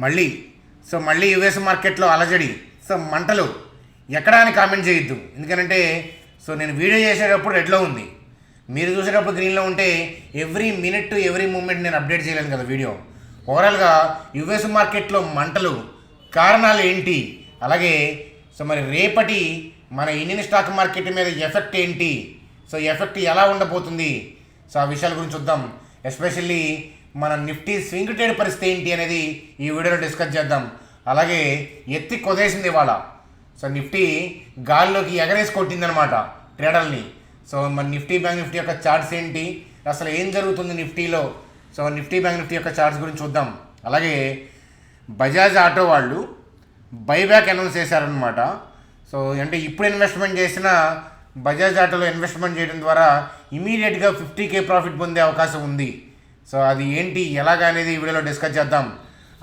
మళ్ళీ మళ్ళీ యుఎస్ మార్కెట్లో అలజడి మంటలు ఎక్కడా అని కామెంట్ చేయొద్దు. ఎందుకంటే నేను వీడియో చేసేటప్పుడు రెడ్లో ఉంది, మీరు చూసేటప్పుడు గ్రీన్లో ఉంటే ఎవ్రీ మినిట్ ఎవ్రీ మూమెంట్ నేను అప్డేట్ చేయలేను కదా వీడియో. ఓవరాల్గా యుఎస్ మార్కెట్లో మంటలు కారణాలు ఏంటి, అలాగే మరి రేపటి మన ఇండియన్ స్టాక్ మార్కెట్ మీద ఎఫెక్ట్ ఏంటి, ఎఫెక్ట్ ఎలా ఉండబోతుంది, ఆ విషయాల గురించి చూద్దాం. ఎస్పెషల్లీ మన నిఫ్టీ స్వింగ్ ట్రేడ్ పరిస్థితి ఏంటి అనేది ఈ వీడియోలో డిస్కస్ చేద్దాం. అలాగే ఎత్తి కొదేసింది ఇవాళ, నిఫ్టీ గాల్లోకి ఎగరేసి కొట్టిందనమాట ట్రేడర్ని. మన నిఫ్టీ బ్యాంక్ నిఫ్టీ యొక్క చార్ట్స్ ఏంటి, అసలు ఏం జరుగుతుంది నిఫ్టీలో, నిఫ్టీ బ్యాంక్ నిఫ్టీ యొక్క చార్ట్స్ గురించి చూద్దాం. అలాగే బజాజ్ ఆటో వాళ్ళు బైబ్యాక్ అనౌన్స్ చేశారనమాట. అంటే ఇప్పుడు ఇన్వెస్ట్మెంట్ చేసిన బజాజ్ ఆటోలో ఇన్వెస్ట్మెంట్ చేయడం ద్వారా ఇమీడియట్గా 50K ప్రాఫిట్ పొందే అవకాశం ఉంది. అది ఏంటి ఎలాగా అనేది ఈ వీడియోలో డిస్కస్ చేద్దాం.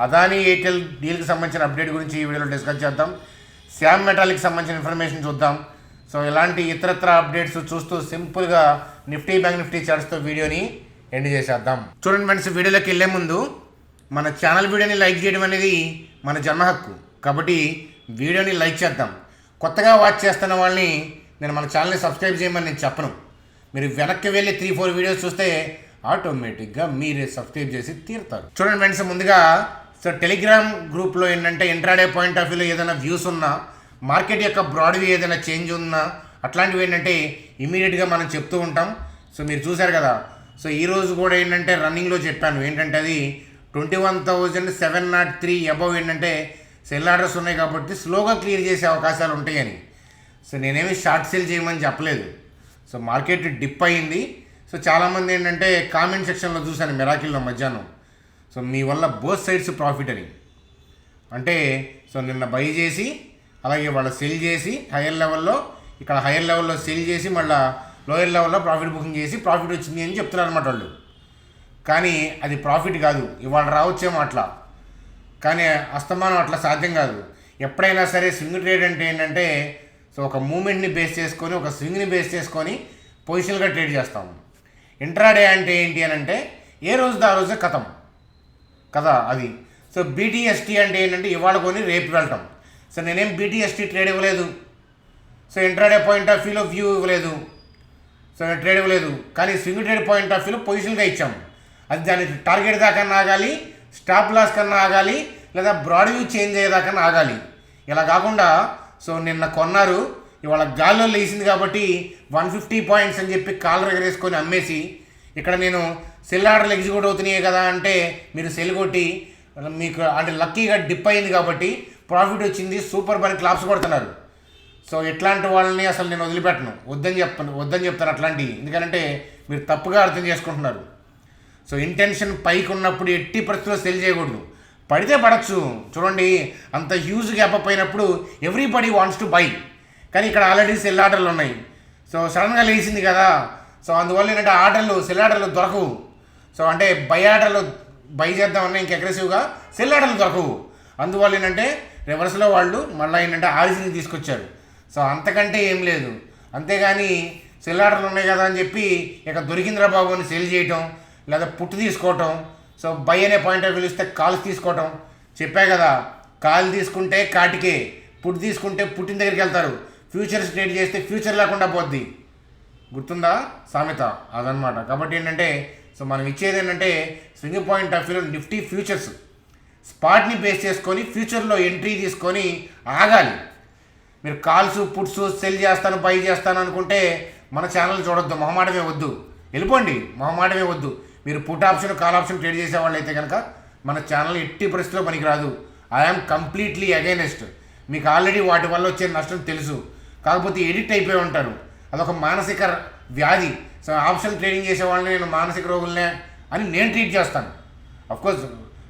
అదానీ ఎయిర్టెల్ డీల్కి సంబంధించిన అప్డేట్ గురించి ఈ వీడియోలో డిస్కస్ చేద్దాం. శ్యామ్ మెటాలిక్ సంబంధించిన ఇన్ఫర్మేషన్ చూద్దాం. ఇలాంటి ఇతరత్ర అప్డేట్స్ చూస్తూ సింపుల్గా నిఫ్టీ బ్యాంక్ నిఫ్టీ చార్ట్స్తో వీడియోని ఎండ్ చేసేద్దాం. చూడండి ఫ్రెండ్స్, వీడియోలోకి వెళ్ళే ముందు మన ఛానల్ వీడియోని లైక్ చేయడం అనేది మన జన్మ హక్కు, కాబట్టి వీడియోని లైక్ చేద్దాం. కొత్తగా వాచ్ చేస్తున్న వాళ్ళని నేను మన ఛానల్ని సబ్స్క్రైబ్ చేయమని నేను చెప్పను. మీరు వెనక్కి వెళ్ళి 3-4 వీడియోస్ చూస్తే ఆటోమేటిక్గా మీరే సబ్స్క్రైబ్ చేసి తీరుతారు. చూడండి ఫ్రెండ్స్, ముందుగా టెలిగ్రామ్ గ్రూప్లో ఏంటంటే ఇంట్రాడే పాయింట్ ఆఫ్ వ్యూలో ఏదైనా వ్యూస్ ఉన్నా, మార్కెట్ యొక్క బ్రాడ్ వ్యూ ఏదైనా చేంజ్ ఉన్నా, అట్లాంటివి ఏంటంటే ఇమీడియట్గా మనం చెప్తూ ఉంటాం. మీరు చూసారు కదా. ఈరోజు కూడా ఏంటంటే రన్నింగ్లో చెప్పాను ఏంటంటే అది 21,703 అబవ్ ఏంటంటే సెల్ ఆర్డర్స్ ఉన్నాయి కాబట్టి స్లోగా క్లియర్ చేసే అవకాశాలు ఉంటాయని. నేనేమి షార్ట్ సేల్ చేయమని చెప్పలేదు. మార్కెట్ డిప్ అయింది. చాలామంది ఏంటంటే కామెంట్ సెక్షన్లో చూశాను మిరాకిల్లో మధ్యాహ్నం, మీ వల్ల బోత్ సైడ్స్ ప్రాఫిట్ అని. అంటే నిన్న బై చేసి అలాగే వాళ్ళు సెల్ చేసి హైయర్ లెవెల్లో, ఇక్కడ హైయర్ లెవెల్లో సెల్ చేసి మళ్ళీ లోయర్ లెవెల్లో ప్రాఫిట్ బుకింగ్ చేసి ప్రాఫిట్ వచ్చింది అని చెప్తున్నారు అనమాట వాళ్ళు. కానీ అది ప్రాఫిట్ కాదు, ఇవాళ రావచ్చేమో అట్లా, కానీ అస్తమానం అట్లా సాధ్యం కాదు. ఎప్పుడైనా సరే స్వింగ్ ట్రేడ్ అంటే ఏంటంటే ఒక మూమెంట్ని బేస్ చేసుకొని, ఒక స్వింగ్ని బేస్ చేసుకొని పొజిషన్గా ట్రేడ్ చేస్తాము. ఇంట్రాడే అంటే ఏంటి అని అంటే ఏ రోజుది ఆ రోజే కథం కదా అది. బీటీఎస్టీ అంటే ఏంటంటే ఇవాళ కొని రేపు వెళ్ళటం. నేనేం బీటీఎస్టీ ట్రేడ్ ఇవ్వలేదు, ఇంట్రాడే పాయింట్ ఆఫ్ వ్యూలో వ్యూ ఇవ్వలేదు, ట్రేడ్ ఇవ్వలేదు. కానీ స్వింగ్ ట్రేడ్ పాయింట్ ఆఫ్ వ్యూలో పొజిషన్గా ఇచ్చాము. అది దాని టార్గెట్ దాకా ఆగాలి, స్టాప్ లాస్ కన్నా ఆగాలి, లేదా బ్రాడ్ వ్యూ చేంజ్ అయ్యేదాకా ఆగాలి. ఇలా కాకుండా నిన్న కొన్నారు, ఇవాళ గాల్లో లేచింది కాబట్టి 150 పాయింట్స్ అని చెప్పి కాలర్ ఎగరేసుకొని అమ్మేసి, ఇక్కడ నేను సెల్ ఆర్డర్లు ఎగ్జిక్యూట్ అవుతున్నాయి కదా అంటే మీరు సెల్ కొట్టి మీకు అంటే లక్కీగా డిప్ అయింది కాబట్టి ప్రాఫిట్ వచ్చింది, సూపర్ బని క్లాప్స్ కొడుతున్నారు. ఇట్లాంటి వాళ్ళని అసలు నేను వదిలిపెట్టను, వద్దని చెప్తాను అట్లాంటివి. ఎందుకంటే మీరు తప్పుగా అర్థం చేసుకుంటున్నారు. ఇంటెన్షన్ పైకి ఉన్నప్పుడు ఎట్టి పరిస్థితుల్లో సెల్ చేయకూడదు. పడితే పడచ్చు, చూడండి అంత హ్యూజ్ గ్యాప్ అప్ అయినప్పుడు ఎవ్రీబడి వాంట్స్ టు బై, కానీ ఇక్కడ ఆల్రెడీ సెల్ ఆర్డర్లు ఉన్నాయి. సడన్గా లేచింది కదా, అందువల్ల ఏంటంటే ఆర్డర్లు సెల్ ఆర్డర్లు దొరకవు. అంటే బై ఆర్డర్లు బై చేద్దామన్నా ఇంక అగ్రెసివ్గా సెల్ ఆర్డర్లు దొరకవు. అందువల్ల ఏంటంటే రివర్స్లో వాళ్ళు మళ్ళీ ఏంటంటే ఆరిజిన్ తీసుకొచ్చారు. అంతకంటే ఏం లేదు. అంతేగాని సెల్ ఆర్డర్లు ఉన్నాయి కదా అని చెప్పి ఇక దొరికిందిరా బాబు అని సెల్ చేయటం, లేదా పుట్టు తీసుకోవటం, బై అనే పాయింట్ ఆఫ్ వ్యూ ఇస్తే కాల్స్ తీసుకోవటం. చెప్పా కదా, కాల్ తీసుకుంటే కాటికే, పుట్టు తీసుకుంటే పుట్టిన దగ్గరికి వెళ్తారు. ఫ్యూచర్స్ ట్రేడ్ చేస్తే ఫ్యూచర్ లేకుండా పోద్ది, గుర్తుందా సామెత? అదనమాట. కాబట్టి ఏంటంటే మనం ఇచ్చేది ఏంటంటే స్వింగ్ పాయింట్ ఆఫ్ వ్యూలో నిఫ్టీ ఫ్యూచర్స్ స్పాట్ని బేస్ చేసుకొని ఫ్యూచర్లో ఎంట్రీ తీసుకొని ఆగాలి. మీరు కాల్స్ పుట్స్ సెల్ చేస్తాను బై చేస్తాను అనుకుంటే మన ఛానల్ చూడొద్దు, మొహమాటమే వద్దు, వెళ్ళిపోండి, మొహమాటమే వద్దు. మీరు put option call option trade చేసేవాళ్ళు అయితే కనుక మన ఛానల్ ఎట్టి పరిస్థితిలో పనికిరాదు. I am completely against. మీకు ఆల్రెడీ వాటి వల్ల వచ్చే నష్టం తెలుసు, కాకపోతే ఎడిక్ట్ అయిపోయి ఉంటారు. అదొక మానసిక వ్యాధి. ఆప్షన్ ట్రేడింగ్ చేసే వాళ్ళని నేను మానసిక రోగులనే అని నేను ట్రీట్ చేస్తాను. అఫ్కోర్స్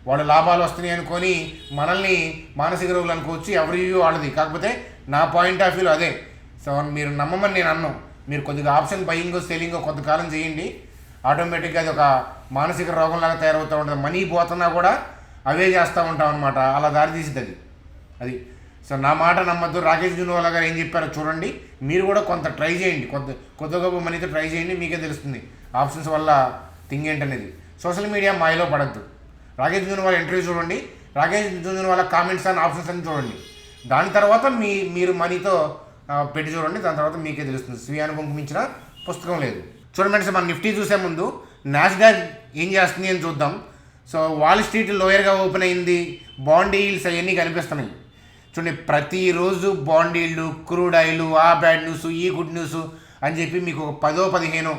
వాళ్ళు లాభాలు వస్తున్నాయి అనుకొని మనల్ని మానసిక రోగులు అనుకోవచ్చు, ఎవరి వాళ్ళది. కాకపోతే నా పాయింట్ ఆఫ్ వ్యూలో అదే. మీరు నమ్మమని నేను అన్నాను. మీరు కొద్దిగా ఆప్షన్ బయింగో సెల్లింగో కొంతకాలం చేయండి, ఆటోమేటిక్గా అది ఒక మానసిక రోగంలాగా తయారవుతూ ఉంటుంది. మనీ పోతున్నా కూడా అవే చేస్తూ ఉంటాం అనమాట. అలా దారి తీసింది అది. నా మాట నమ్మద్దు. రాకేష్ జున్వాలా గారు ఏం చెప్పారో చూడండి. మీరు కూడా కొంత ట్రై చేయండి, కొద్ది గొప్ప మనీతో ట్రై చేయండి, మీకే తెలుస్తుంది ఆప్షన్స్ వల్ల థింగ్ ఏంటనేది. సోషల్ మీడియా మాయలో పడద్దు. రాకేష్ జున్వాలా ఇంటర్వ్యూ చూడండి, రాకేష్ జుంజునవాలా కామెంట్స్ అండ్ ఆప్షన్స్ అని చూడండి. దాని తర్వాత మీరు మనీతో పెట్టి చూడండి. దాని తర్వాత మీకే తెలుస్తుంది. స్వీయ అనుభవం మించిన పుస్తకం లేదు. చూడండి ఫ్రెండ్స్, మనం నిఫ్టీ చూసే ముందు నాస్డాక్ ఏం చేస్తుంది అని చూద్దాం. సో వాల్ స్ట్రీట్ లోయర్గా ఓపెన్ అయింది, బాండ్ ఈల్డ్స్ అవన్నీ కనిపిస్తున్నాయి. చూడండి, ప్రతిరోజు బాండ్ ఈల్డ్, క్రూడ్ ఆయిల్, ఆ బ్యాడ్ న్యూస్, ఈ గుడ్ న్యూస్ అని చెప్పి మీకు ఒక 10-15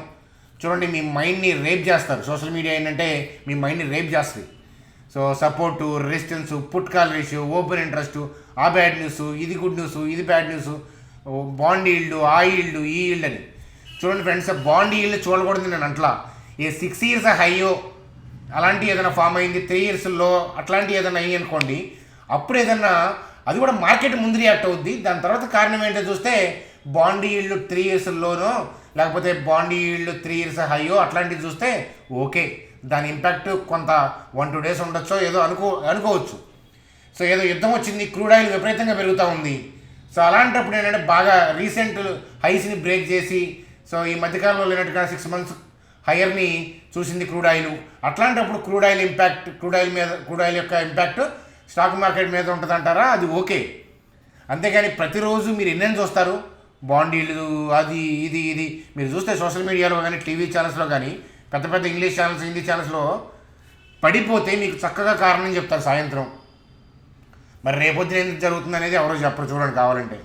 చూడండి మీ మైండ్ని రేప్ చేస్తారు. సోషల్ మీడియా ఏంటంటే మీ మైండ్ని రేప్ చేస్తుంది. So support, resistance, put call ratio, open interest, ఆ బ్యాడ్ న్యూస్, ఇది గుడ్ న్యూస్, ఇది బ్యాడ్ న్యూస్, బాండ్ ఈల్డ్, ఆ ఈల్డ్, ఈ ఈల్డ్ అని. చూడండి ఫ్రెండ్స్, బాండ్ ఈల్డ్ చూడకూడదు నేను అంట్లా. ఏ 6 years హైయో అలాంటి ఏదైనా ఫామ్ అయింది, 3 years లో అట్లాంటి ఏదైనా అయ్యి అనుకోండి, అప్పుడు ఏదన్నా అది కూడా మార్కెట్ ముందు రియాక్ట్ అవుద్ది. దాని తర్వాత కారణం ఏంటో చూస్తే బాండ్ ఈల్డ్ 3 years లోనో లేకపోతే బాండ్ ఈల్డ్ 3 years హైయో అట్లాంటివి చూస్తే ఓకే, దాని ఇంపాక్ట్ కొంత 1-2 days ఉండొచ్చో ఏదో అనుకోవచ్చు. సో ఏదో యుద్ధం వచ్చింది, క్రూడ్ ఆయిల్ విపరీతంగా పెరుగుతూ ఉంది. సో అలాంటప్పుడు ఏంటంటే బాగా రీసెంట్ హైస్ని బ్రేక్ చేసి, సో ఈ మధ్యకాలంలో లేనట్టుగా 6 months హయ్యర్ని చూసింది క్రూడ్ ఆయిల్. అట్లాంటప్పుడు క్రూడ్ ఆయిల్ యొక్క ఇంపాక్ట్ స్టాక్ మార్కెట్ మీద ఉంటుంది అంటారా? అది ఓకే. అంతేగాని ప్రతిరోజు మీరు ఎన్నెన్ని చూస్తారు బాండీలు, అది ఇది మీరు చూస్తే సోషల్ మీడియాలో కానీ టీవీ ఛానల్స్లో కానీ పెద్ద పెద్ద ఇంగ్లీష్ ఛానల్స్, హిందీ ఛానల్స్లో పడిపోతే మీకు చక్కగా కారణం చెప్తారు సాయంత్రం. మరి రేపొద్దున ఏం జరుగుతుంది అనేది ఎవరో చెప్పరు. చూడండి, కావాలంటే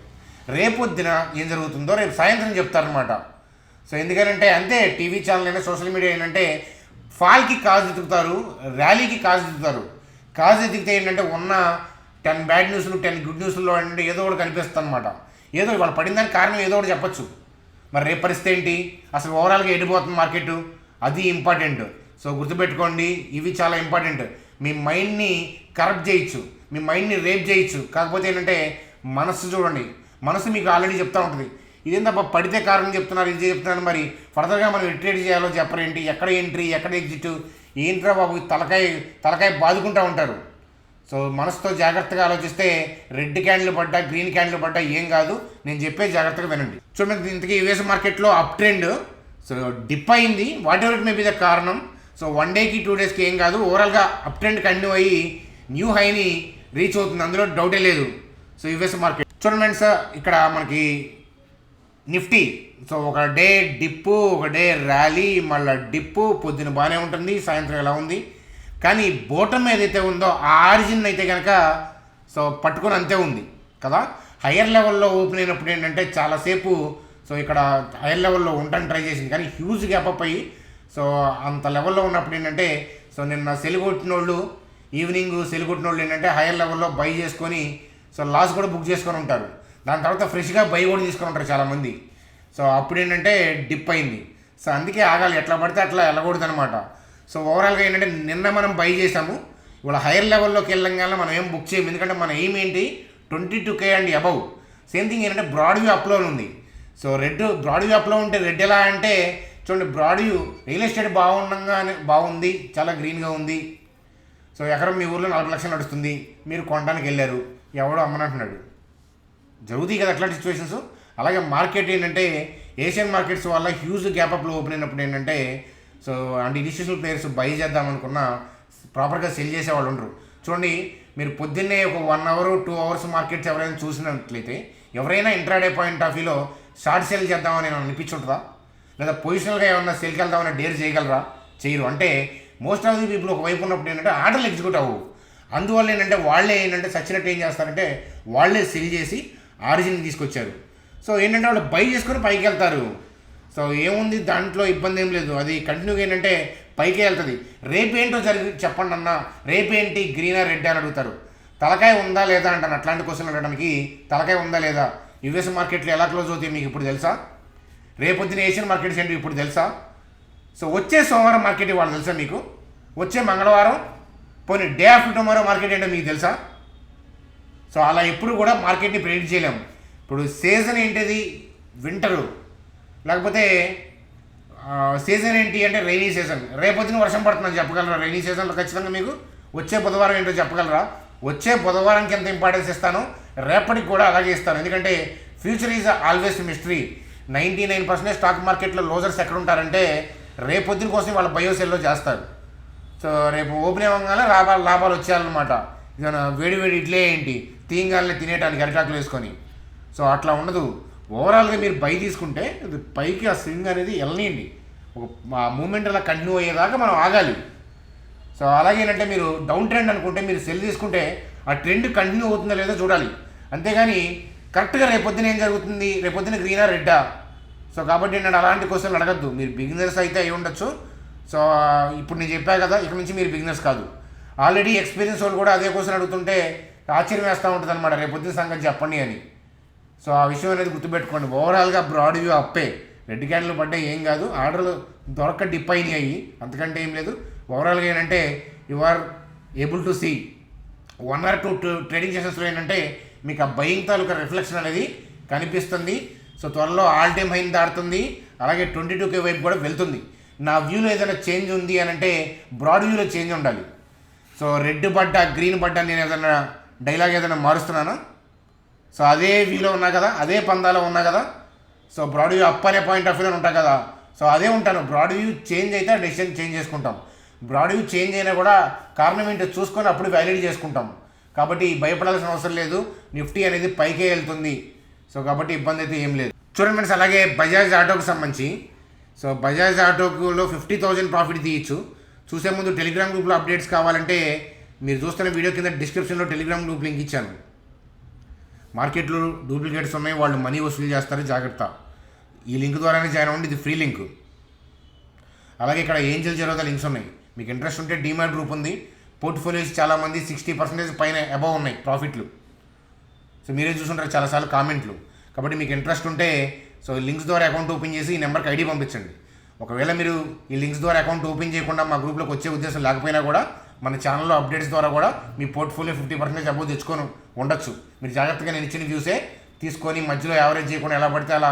రేపొద్దున ఏం జరుగుతుందో రేపు సాయంత్రం చెప్తారనమాట. సో ఎందుకంటే అంతే, టీవీ ఛానల్ అయినా సోషల్ మీడియా ఏంటంటే ఫాల్కి కాజు ఎదుగుతారు, ర్యాలీకి కాజు ఎదుగుతారు. కాజు ఎదిగితే ఏంటంటే ఉన్న 10 బ్యాడ్ న్యూస్లు 10 గుడ్ న్యూస్లో ఏంటంటే ఏదో ఒకటి కనిపిస్తుంది అనమాట. ఏదో వాళ్ళు పడిన దానికి కారణం ఏదో ఒకటి చెప్పచ్చు. మరి రేపు పరిస్థితి ఏంటి, అసలు ఓవరాల్గా ఎడిపోతుంది మార్కెట్, అది ఇంపార్టెంట్. సో గుర్తుపెట్టుకోండి, ఇవి చాలా ఇంపార్టెంట్. మీ మైండ్ని కరప్ట్ చేయొచ్చు, మీ మైండ్ని రేప్ చేయొచ్చు. కాకపోతే ఏంటంటే మనసు చూడండి, మనసు మీకు ఆల్రెడీ చెప్తూ ఉంటుంది, ఇదేం తప్ప పడితే కారణం చెప్తున్నారు, ఇది చెప్తున్నారు, మరి ఫర్దర్గా మనం ట్రేడ్ చేయాలో చెప్పరేంటి, ఎక్కడ ఎంట్రీ ఎక్కడ ఎగ్జిట్, ఏంట్రా బాబు తలకాయ బాదుకుంటూ ఉంటారు. సో మనసుతో జాగ్రత్తగా ఆలోచిస్తే రెడ్ క్యాండిల్ పడ్డా గ్రీన్ క్యాండిల్ పడ్డా ఏం కాదు, నేను చెప్పే జాగ్రత్తగా వినండి. చూడండి, ఇంతకీ యూఎస్ మార్కెట్లో అప్ ట్రెండ్, సో డిప్ అయింది, what ever it may be the కారణం. సో 1 dayకి 2 daysకి ఏం కాదు, ఓవరాల్గా అప్ ట్రెండ్ కంటిన్యూ అయ్యి న్యూ హైని రీచ్ అవుతుంది, అందులో డౌటే లేదు. సో యూఎస్ మార్కెట్ చూడండి ఫ్రెండ్స్, ఇక్కడ మనకి నిఫ్టీ సో ఒక డే డిప్పు, ఒక డే ర్యాలీ, మళ్ళీ డిప్పు, పొద్దున బాగానే ఉంటుంది, సాయంత్రం ఎలా ఉంది. కానీ బోటమ్ ఏదైతే ఉందో ఆ ఆరిజిన్ అయితే కనుక సో పట్టుకొని అంతే ఉంది కదా. హయ్యర్ లెవెల్లో ఓపెన్ అయినప్పుడు ఏంటంటే చాలాసేపు సో ఇక్కడ హయ్యర్ లెవెల్లో ఉండడానికి ట్రై చేసింది, కానీ హ్యూజ్ గ్యాప్ అప్ అయ్యి సో అంత లెవెల్లో ఉన్నప్పుడు ఏంటంటే సో నిన్న సెలిగొట్టిన వాళ్ళు ఈవినింగ్ సెలిగొట్టిన వాళ్ళు ఏంటంటే హయ్యర్ లెవెల్లో బై చేసుకొని సో లాస్ కూడా బుక్ చేసుకొని ఉంటారు. దాని తర్వాత ఫ్రెష్గా బై కూడా తీసుకొని ఉంటారు చాలామంది. సో అప్పుడు ఏంటంటే డిప్ అయింది. సో అందుకే ఆగాలి, ఎట్లా పడితే అట్లా వెళ్ళకూడదు అనమాట. సో ఓవరాల్గా ఏంటంటే నిన్న మనం బై చేసాము, ఇవాళ హైయర్ లెవెల్లోకి వెళ్ళంగానే మనం ఏం బుక్ చేయము, ఎందుకంటే మన ఎయిమ్ ఏంటి 22K and above. Same thing ఏంటంటే బ్రాడ్ వ్యూ అప్లో ఉంది. సో బ్రాడ్ వ్యూ అప్లో ఉంటే రెడ్ ఎలా అంటే చూడండి, బ్రాడ్ వ్యూ రియల్ ఎస్టేట్ బాగుంది, చాలా గ్రీన్గా ఉంది. సో ఎకరం మీ ఊర్లో 40 లక్షలు నడుస్తుంది, మీరు కొనడానికి వెళ్ళారు, ఎవడో అమ్మనంటున్నాడు, జరుగుతాయి కదా అట్లాంటి సిచ్యువేషన్స్. అలాగే మార్కెట్ ఏంటంటే ఏషియన్ మార్కెట్స్ వల్ల హ్యూజ్ గ్యాప్అప్లో ఓపెన్ అయినప్పుడు ఏంటంటే సో అంటే ఇన్స్టిట్యూషనల్ ప్లేయర్స్ బై చేద్దామనుకున్న ప్రాపర్గా సెల్ చేసేవాళ్ళు ఉండరు. చూడండి, మీరు పొద్దున్నే ఒక 1 hour 2 hours మార్కెట్స్ ఎవరైనా చూసినట్లయితే ఎవరైనా ఇంట్రాడే పాయింట్ ఆఫ్ వ్యూలో షార్ట్ సెల్ చేద్దామని అనిపించుంటుందా, లేదా పొజిషనల్గా ఏమన్నా సెల్కి వెళ్దామని డేర్ చేయగలరా? చేయరు. అంటే మోస్ట్ ఆఫ్ ది పీపుల్ ఒకవైపు ఉన్నప్పుడు ఏంటంటే ఆర్డర్లు ఎగ్జిక్యూట్ అవ్వవు. అందువల్ల ఏంటంటే వాళ్ళే ఏంటంటే సచ్చినట్టు ఏం చేస్తారంటే వాళ్ళే సెల్ చేసి ఆరిజిన్ తీసుకొచ్చారు. సో ఏంటంటే వాళ్ళు బై చేసుకొని పైకి వెళ్తారు. సో ఏముంది దాంట్లో ఇబ్బంది ఏం లేదు, అది కంటిన్యూగా ఏంటంటే పైకి వెళ్తుంది. రేపేంటో చెప్పండి అన్న, రేపేంటి గ్రీనా రెడ్ అని అడుగుతారు. తలకాయ ఉందా లేదా అంటాను. అట్లాంటి క్వశ్చన్ అడగడానికి తలకాయ ఉందా లేదా. యూఎస్ మార్కెట్లు ఎలా క్లోజ్ అవుతాయి మీకు ఇప్పుడు తెలుసా? రేపొద్దున ఏషియన్ మార్కెట్స్ ఏంటి ఇప్పుడు తెలుసా? సో వచ్చే సోమవారం మార్కెట్ వాళ్ళు తెలుసా మీకు? వచ్చే మంగళవారం పోనీ డే ఆఫ్టర్ టుమారో మార్కెట్ ఏంటో మీకు తెలుసా? సో అలా ఎప్పుడు కూడా మార్కెట్ని ప్రెడిక్ట్ చేయలేము. ఇప్పుడు సీజన్ ఏంటిది, వింటరు, లేకపోతే సీజన్ ఏంటి అంటే రైనీ సీజన్. రేపొద్దున వర్షం పడుతుందని చెప్పగలరా రైనీ సీజన్లో ఖచ్చితంగా మీకు? వచ్చే బుధవారం ఏంటో చెప్పగలరా? వచ్చే బుధవారానికి ఎంత ఇంపార్టెన్స్ ఇస్తానో రేపటికి కూడా అలాగే ఇస్తాను. ఎందుకంటే future is always mystery. 99% stock మార్కెట్లో లోజర్స్ ఎక్కడ ఉంటారంటే రేపొద్దున కోసం వాళ్ళ బయోసెల్లో చేస్తారు. సో రేపు ఓపెన్ అవ్వగానే లాభాలు వచ్చేయాలన్నమాట. ఏదైనా వేడి వేడి ఇడ్లీ ఏంటి తీయంగానే తినేటానికి అరిటాకులు వేసుకొని. సో అట్లా ఉండదు. ఓవరాల్గా మీరు బై తీసుకుంటే అది పైకి ఆ స్వింగ్ అనేది వెళ్ళనియండి, ఒక మూమెంట్ అలా కంటిన్యూ అయ్యేదాకా మనం ఆగాలి. సో అలాగేనంటే మీరు డౌన్ ట్రెండ్ అనుకుంటే మీరు సెల్ తీసుకుంటే ఆ ట్రెండ్ కంటిన్యూ అవుతుందా లేదో చూడాలి. అంతేగాని కరెక్ట్గా రేపొద్దున ఏం జరుగుతుంది, రేపొద్దున గ్రీనా రెడ్డా. సో కాబట్టి నేను అలాంటి క్వశ్చన్లు అడగద్దు. మీరు బిగినర్స్ అయితే అయి ఉండొచ్చు. సో ఇప్పుడు నేను చెప్పా కదా, ఇక నుంచి మీరు బిగినర్స్ కాదు, ఆల్రెడీ ఎక్స్పీరియన్స్ వాళ్ళు కూడా అదే క్వశ్చన్ అడుగుతుంటే ఆశ్చర్యం వేస్తూ ఉంటుంది అనమాట, రేపొద్దున సంగతి చెప్పండి అని. సో ఆ విషయం అనేది గుర్తుపెట్టుకోండి. ఓవరాల్గా బ్రాడ్ వ్యూ అప్పే, రెడ్ క్యాండిల్ పడ్డాయి ఏం కాదు, ఆర్డర్లు దొరక్క డిప్ అయినాయి అయ్యి, అంతకంటే ఏం లేదు. ఓవరాల్గా ఏంటంటే you are able to see 1 or 2 trading సెషన్స్లో ఏంటంటే మీకు ఆ బయింగ్ తాలూకా రిఫ్లెక్షన్ అనేది కనిపిస్తుంది. సో త్వరలో ఆల్ టైమ్ హైని దాడుతుంది, అలాగే 22K వైపు కూడా వెళ్తుంది. నా వ్యూలో ఏదైనా చేంజ్ ఉంది అని అంటే బ్రాడ్ వ్యూలో చేంజ్ ఉండాలి. సో రెడ్ పడ్డా గ్రీన్ పడ్డా నేను ఏదైనా డైలాగ్ ఏదైనా మారుస్తున్నానా? సో అదే వ్యూలో ఉన్నా కదా, అదే పందాలో ఉన్నా కదా. సో బ్రాడ్ వ్యూ అప్ అనే పాయింట్ ఆఫ్ వ్యూలో ఉంటా కదా, సో అదే ఉంటాను. బ్రాడ్ వ్యూ చేంజ్ అయితే డెసిషన్ చేంజ్ చేసుకుంటాం. బ్రాడ్ వ్యూ చేంజ్ అయినా కూడా కారణం ఏంటో చూసుకొని అప్పుడు వ్యాలిడ్ చేసుకుంటాం. కాబట్టి భయపడాల్సిన అవసరం లేదు, నిఫ్టీ అనేది పైకే వెళ్తుంది. సో కాబట్టి ఇబ్బంది అయితే ఏం లేదు. చూడండి ఫ్రెండ్స్, అలాగే బజాజ్ ఆటోకి సంబంధించి, సో బజాజ్ ఆటోలో 50,000 ప్రాఫిట్ తీయచ్చు. చూసే ముందు టెలిగ్రామ్ గ్రూప్లో అప్డేట్స్ కావాలంటే మీరు చూస్తున్న వీడియో కింద డిస్క్రిప్షన్లో టెలిగ్రామ్ గ్రూప్ లింక్ ఇచ్చాను. మార్కెట్లో డూప్లికేట్స్ ఉన్నాయి, వాళ్ళు మనీ వసూలు చేస్తారు, జాగ్రత్త. ఈ లింక్ ద్వారానే జాయిన్ అవ్వండి, ఇది ఫ్రీ లింక్. అలాగే ఇక్కడ ఏంజల్ జెరోదా లింక్స్ ఉన్నాయి, మీకు ఇంట్రెస్ట్ ఉంటే డీమాట్ గ్రూప్ ఉంది. పోర్ట్ఫోలియోస్ చాలామంది 60% పైన అబవ్ ఉన్నాయి ప్రాఫిట్లు. సో మీరే చూసుంటారు చాలాసార్లు కామెంట్లు. కాబట్టి మీకు ఇంట్రెస్ట్ ఉంటే సో లింక్స్ ద్వారా అకౌంట్ ఓపెన్ చేసి ఈ నెంబర్కి ఐడి పంపించండి. ఒకవేళ మీరు ఈ లింక్స్ ద్వారా అకౌంట్ ఓపెన్ చేయకుండా మా గ్రూప్లోకి వచ్చే ఉద్దేశం లేకపోయినా కూడా మన ఛానల్లో అప్డేట్స్ ద్వారా కూడా మీ పోర్ట్ఫోలియో 50% అబవ్ తెచ్చుకొని ఉండొచ్చు. మీరు జాగ్రత్తగా నేను ఇచ్చిన వ్యూసే తీసుకొని మధ్యలో యావరేజ్ చేయకుండా ఎలా పడితే అలా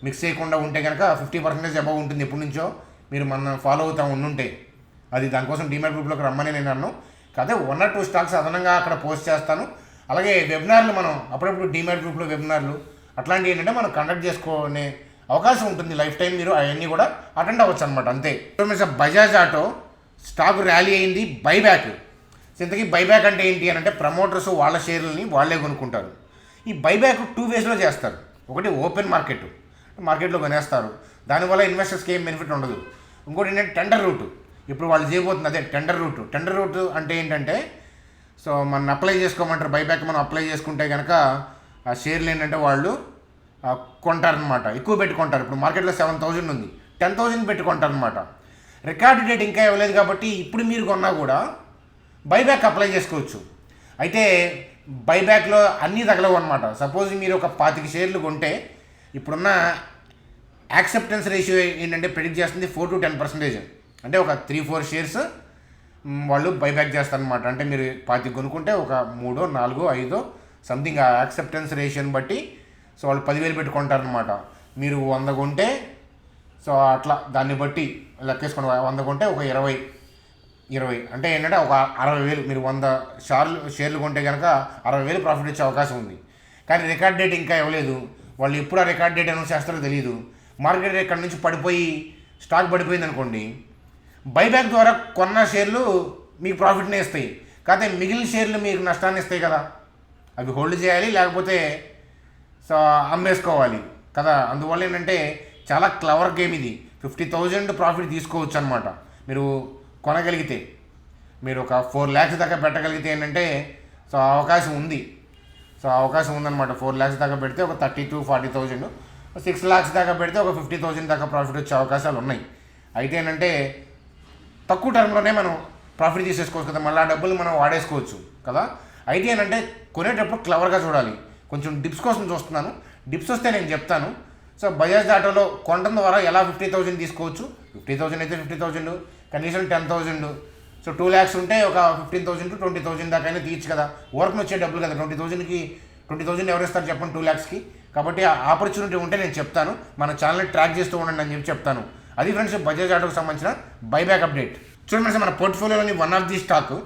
మిక్స్ చేయకుండా ఉంటే కనుక 50% అబవ్ ఉంటుంది. ఎప్పటి నుంచో మీరు మన ఫాలో అవుతూ ఉండుంటే అది దానికోసం డీమాట్ గ్రూప్లోకి రమ్మని నేను అన్నాను. కాదే 1 or 2 స్టాక్స్ అదనంగా అక్కడ పోస్ట్ చేస్తాను. అలాగే వెబినార్లు మనం అప్పుడప్పుడు డీమాట్ గ్రూప్లో వెబినార్లు అట్లాంటివి ఏంటంటే మనం కండక్ట్ చేసుకునే అవకాశం ఉంటుంది. లైఫ్ టైం మీరు అవన్నీ కూడా అటెండ్ అవ్వచ్చు అనమాట, అంతే. బజాజ్ ఆటో స్టాక్ ర్యాలీ అయింది, బైబ్యాక్. ఇంతకీ బైబ్యాక్ అంటే ఏంటి అని అంటే ప్రమోటర్స్ వాళ్ళ షేర్లని వాళ్ళే కొనుక్కుంటారు. ఈ బైబ్యాక్ 2 waysలో చేస్తారు. ఒకటి ఓపెన్ మార్కెట్లో కొనేస్తారు, దానివల్ల ఇన్వెస్టర్స్కి ఏం బెనిఫిట్ ఉండదు. ఇంకోటి ఏంటంటే టెండర్ రూట్, ఇప్పుడు వాళ్ళు చేయబోతుంది అదే టెండర్ రూట్ అంటే ఏంటంటే సో మనం అప్లై చేసుకోమంటారు. బైబ్యాక్ మనం అప్లై చేసుకుంటే కనుక ఆ షేర్లు ఏంటంటే వాళ్ళు కొంటారనమాట, ఎక్కువ పెట్టుకుంటారు. ఇప్పుడు మార్కెట్లో 7,000 ఉంది, 10,000 పెట్టుకుంటారనమాట. రికార్డ్ డేట్ ఇంకా ఇవ్వలేదు కాబట్టి ఇప్పుడు మీరు కొన్నా కూడా బైబ్యాక్ అప్లై చేసుకోవచ్చు. అయితే బైబ్యాక్లో అన్నీ తగలవు అనమాట. సపోజ్ మీరు ఒక 25 షేర్లు కొంటే ఇప్పుడున్న యాక్సెప్టెన్స్ రేషియో ఏంటంటే ప్రెడిక్ట్ చేస్తుంది 4 to 10%. అంటే ఒక 3-4 షేర్స్ వాళ్ళు బైబ్యాక్ చేస్తారనమాట. అంటే మీరు 25 కొనుక్కుంటే ఒక 3, 4, 5 సంథింగ్ ఆ యాక్సెప్టెన్స్ రేషియోని బట్టి సో వాళ్ళు 10,000 పెట్టుకుంటారనమాట. మీరు 100 కొంటే సో అట్లా దాన్ని బట్టి లెక్కేసుకోండి. 100 కొంటే ఒక 20 అంటే ఏంటంటే ఒక 60,000. మీరు 100 షేర్లు కొంటే కనుక 60,000 ప్రాఫిట్ వచ్చే అవకాశం ఉంది. కానీ రికార్డ్ డేట్ ఇంకా ఇవ్వలేదు. వాళ్ళు ఎప్పుడు ఆ రికార్డ్ డేట్ అనౌన్స్ చేస్తారో తెలియదు. మార్కెట్ ఇక్కడ నుంచి పడిపోయి స్టాక్ పడిపోయింది అనుకోండి, బైబ్యాక్ ద్వారా కొన్న షేర్లు మీకు ప్రాఫిట్నే ఇస్తాయి, కాకపోతే మిగిలిన షేర్లు మీకు నష్టాన్ని ఇస్తాయి కదా. అవి హోల్డ్ చేయాలి, లేకపోతే సో అమ్మేసుకోవాలి కదా. అందువల్ల ఏంటంటే చాలా క్లవర్ గేమ్ ఇది. 50,000 ప్రాఫిట్ తీసుకోవచ్చు అనమాట మీరు కొనగలిగితే. మీరు ఒక 4 lakhs దాకా పెట్టగలిగితే ఏంటంటే సో అవకాశం ఉంది. సో అవకాశం ఉందన్నమాట. 4 lakhs దాకా పెడితే ఒక 30 to 40,000, 6 lakhs దాకా పెడితే ఒక 50,000 దాకా ప్రాఫిట్ వచ్చే అవకాశాలు ఉన్నాయి. అయితే ఏంటంటే తక్కువ టర్మ్లోనే మనం ప్రాఫిట్ తీసేసుకోవచ్చు కదా, మళ్ళీ ఆ డబ్బులు మనం వాడేసుకోవచ్చు కదా. అయితే ఏంటంటే కొనేటప్పుడు క్లవర్గా చూడాలి. కొంచెం డిప్స్ కోసం చూస్తున్నాను, డిప్స్ వస్తే నేను చెప్తాను. సో బజాజ్ ఆటోలో కొనడం ద్వారా ఎలా 50,000 తీసుకోవచ్చు. 50,000 అయితే 50,000, కనీసం 10,000. సో 2 lakhs ఉంటే ఒక 15,000 to 20,000 దాకా అయినా తీయచ్చు కదా. వర్క్ వచ్చే డబ్బులు కదా. 20,000 ఎవరు ఇస్తారు చెప్పండి 2 lakhsకి. కాబట్టి ఆ ఆపర్చునిటీ ఉంటే నేను చెప్తాను. మన ఛానల్ని ట్రాక్ చేస్తూ ఉండండి అని చెప్పి చెప్తాను. అది ఫ్రెండ్స్ బజాజ్ ఆటోకి సంబంధించిన బైబ్యాక్ అప్డేట్. చూడండి, మన పోర్ట్ఫోలియోలోని one of the stock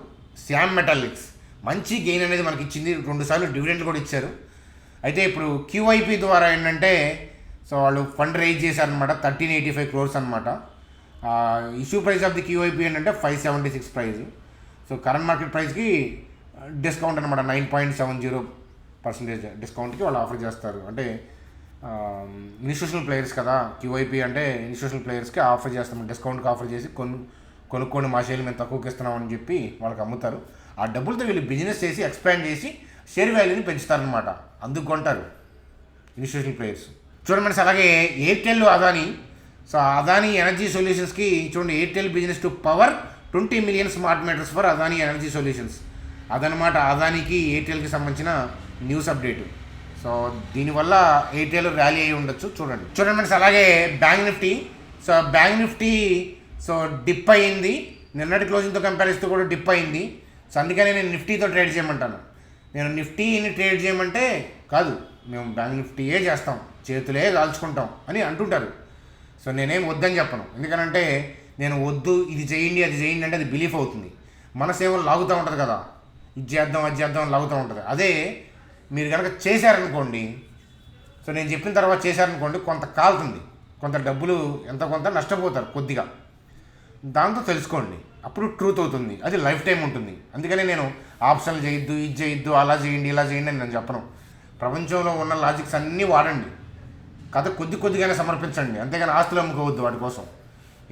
Shyam Metalics మంచి గెయిన్ అనేది మనకి ఇచ్చింది. 2 సార్లు డివిడెండ్ కూడా ఇచ్చారు. అయితే ఇప్పుడు QIP ద్వారా ఏంటంటే సో వాళ్ళు ఫండ్ రైజ్ చేశారనమాట, 1385 crores అనమాట. Issue price of the QIP ఏంటంటే 576 ప్రైస్. సో కరెంట్ మార్కెట్ ప్రైస్కి డిస్కౌంట్ అనమాట 9.70% డిస్కౌంట్కి వాళ్ళు ఆఫర్ చేస్తారు. అంటే ఇన్స్టిట్యూషనల్ ప్లేయర్స్ కదా, క్యూఐపీ అంటే ఇన్స్టిట్యూషనల్ ప్లేయర్స్కి ఆఫర్ చేస్తాం, డిస్కౌంట్కి ఆఫర్ చేసి కొనుక్కోండి మా షేర్లు మేము తక్కువకి ఇస్తున్నామని చెప్పి వాళ్ళకి అమ్ముతారు. ఆ డబ్బులతో వీళ్ళు బిజినెస్ చేసి ఎక్స్పాండ్ చేసి షేర్ వాల్యూని పెంచుతారనమాట, అందుకు కొంటారు ఇన్స్టిట్యూషనల్ ప్లేయర్స్. చూడండి మనసు అలాగే ఎయిర్టెల్ అదానీ. సో అదానీ ఎనర్జీ సొల్యూషన్స్కి చూడండి, Airtel business to power 20 million smart meters for Adani energy solutions. అదనమాట అదానీకి ఎయిర్టెల్కి సంబంధించిన న్యూస్ అప్డేట్. సో దీనివల్ల ఎయిర్టెల్ ర్యాలీ అయి ఉండొచ్చు. చూడండి మనసు అలాగే bank Nifty. So bank Nifty so dip అయ్యింది, నిన్నటి క్లోజింగ్తో కంపేర్ చేస్తూ కూడా డిప్ అయింది. సో అందుకని నేను నిఫ్టీతో ట్రేడ్ చేయమంటాను. నేను నిఫ్టీని ట్రేడ్ చేయమంటే కాదు, మేము బ్యాంక్ నిఫ్టీయే చేస్తాం, చేతులే కాల్చుకుంటాం అని అంటుంటారు. సో నేనేం వద్దని చెప్పను, ఎందుకనంటే నేను వద్దు ఇది చేయండి అది చేయండి అంటే అది బిలీఫ్ అవుతుంది, మనసేమో లాగుతూ ఉంటుంది కదా, ఇది చేద్దాం అది చేద్దాం అని లాగుతూ ఉంటుంది. అదే మీరు కనుక చేశారనుకోండి, సో నేను చెప్పిన తర్వాత చేశారనుకోండి, కొంత కాలుతుంది, కొంత డబ్బులు ఎంత కొంత నష్టపోతారు కొద్దిగా, దాంతో తెలుసుకోండి, అప్పుడు ట్రూత్ అవుతుంది, అది లైఫ్ టైం ఉంటుంది. అందుకని నేను ఆప్షన్లు చేయొద్దు, ఇది చేయొద్దు, అలా చేయండి ఇలా చేయండి అని నేను చెప్పను. ప్రపంచంలో ఉన్న లాజిక్స్ అన్నీ వాడండి, కథ కొద్దిగానే సమర్పించండి, అంతేగాని ఆస్తులు అమ్ముకోవద్దు వాటి కోసం.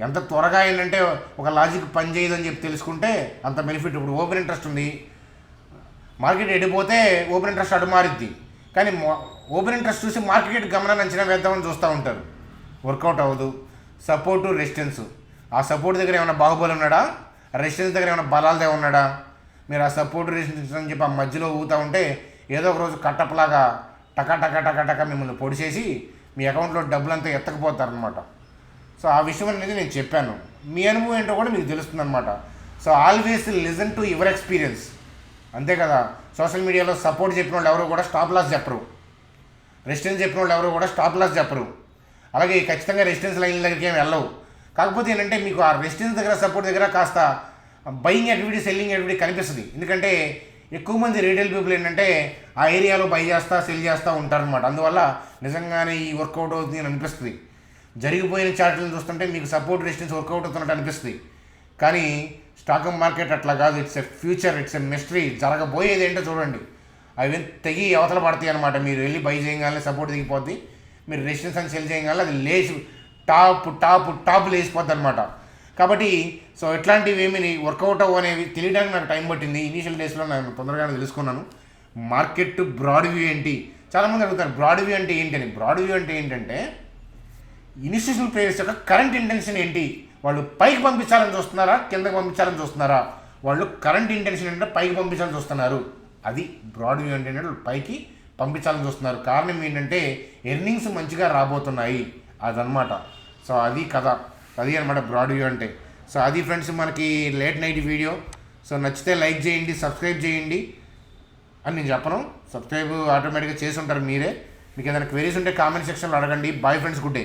ఎంత త్వరగా ఏంటంటే ఒక లాజిక్ పని చేయదు అని చెప్పి తెలుసుకుంటే అంత బెనిఫిట్. ఇప్పుడు ఓపెన్ ఇంట్రెస్ట్ ఉంది, మార్కెట్ ఎడిపోతే ఓపెన్ ఇంట్రెస్ట్ అటు మారిద్ది, కానీ ఓపెన్ ఇంట్రెస్ట్ చూసి మార్కెట్ గమనాన్ని అంచనా వేద్దామని చూస్తూ ఉంటారు, వర్కౌట్ అవ్వదు. సపోర్టు రెసిస్టెన్స్, ఆ సపోర్ట్ దగ్గర ఏమైనా బాహుబలి ఉన్నాడా, రెసిస్టెన్స్ దగ్గర ఏమైనా బలాలదే ఉన్నాడా? మీరు ఆ సపోర్ట్ రెసిస్టెన్స్ అని చెప్పి ఆ మధ్యలో ఊగుతూ ఉంటే ఏదో ఒక రోజు కట్టప్లాగా టక మిమ్మల్ని పొడిచేసి మీ అకౌంట్లో డబ్బులంతా ఎత్తకపోతారనమాట. సో ఆ విషయం అనేది నేను చెప్పాను, మీ అనుభవం ఏంటో కూడా మీకు తెలుస్తుంది అనమాట. So always listen to your experience, అంతే కదా. సోషల్ మీడియాలో సపోర్ట్ చెప్పిన వాళ్ళు ఎవరు కూడా స్టాప్ లాస్ చెప్పరు, రెసిస్టెన్స్ చెప్పిన వాళ్ళు ఎవరు కూడా స్టాప్ లాస్ చెప్పరు. అలాగే ఖచ్చితంగా రెసిస్టెన్స్ లైన్ దగ్గరికి ఏమి వెళ్ళవు. కాకపోతే ఏంటంటే మీకు ఆ రెసిస్టెన్స్ దగ్గర సపోర్ట్ దగ్గర కాస్త బయింగ్ యాక్టివిటీ సెల్లింగ్ యాక్టివిటీ కనిపిస్తుంది. ఎందుకంటే ఎక్కువ మంది రీటైల్ పీపుల్ ఏంటంటే ఆ ఏరియాలో బై చేస్తా సెల్ చేస్తూ ఉంటారనమాట. అందువల్ల నిజంగానే ఈ వర్కౌట్ అవుతుంది అని అనిపిస్తుంది. జరిగిపోయిన చార్ట్లను చూస్తుంటే మీకు సపోర్ట్ రెసిస్టెన్స్ వర్కౌట్ అవుతున్నట్టు అనిపిస్తుంది, కానీ స్టాక్ మార్కెట్ అట్లా కాదు. It's a future, it's a mystery. జరగబోయేది ఏంటో చూడండి, అవి తెగి అవతల పడతాయి అనమాట. మీరు వెళ్ళి బై చేయగానే సపోర్ట్ దిగిపోద్ది, మీరు రెసిస్టెన్స్ అని సెల్ చేయగానే అది లేచి టాప్ లేచిపోద్ది అనమాట. కాబట్టి సో ఇట్లాంటివి ఏమి వర్కౌట్ అవ్వ అనేవి తెలియడానికి నాకు టైం పట్టింది. ఇనీషియల్ డేస్లో నేను తొందరగానే తెలుసుకున్నాను మార్కెట్ బ్రాడ్ వ్యూ ఏంటి. చాలామంది అడుగుతారు బ్రాడ్ వ్యూ అంటే ఏంటని. బ్రాడ్ వ్యూ అంటే ఏంటంటే ఇన్స్టిట్యూషనల్ ప్లేయర్స్ యొక్క కరెంట్ ఇంటెన్షన్ ఏంటి, వాళ్ళు పైకి పంపించాలని చూస్తున్నారా కిందకి పంపించాలని చూస్తున్నారా? వాళ్ళు కరెంట్ ఇంటెన్షన్ ఏంటంటే పైకి పంపించాలని చూస్తున్నారు, అది బ్రాడ్ వ్యూ అంటే. వాళ్ళు పైకి పంపించాలని చూస్తున్నారు, కారణం ఏంటంటే ఎర్నింగ్స్ మంచిగా రాబోతున్నాయి, అదనమాట. సో అది కథ, అది అనమాట బ్రాడ్ వ్యూ అంటే. సో అది ఫ్రెండ్స్ మనకి లేట్ నైట్ వీడియో. సో నచ్చితే లైక్ చేయండి, సబ్స్క్రైబ్ చేయండి అని నేను చెప్పను, సబ్స్క్రైబ్ ఆటోమేటిక్గా చేసి ఉంటారు మీరే. మీకు ఏదైనా క్వెరీస్ ఉంటే కామెంట్ సెక్షన్లో అడగండి. Bye friends, good day.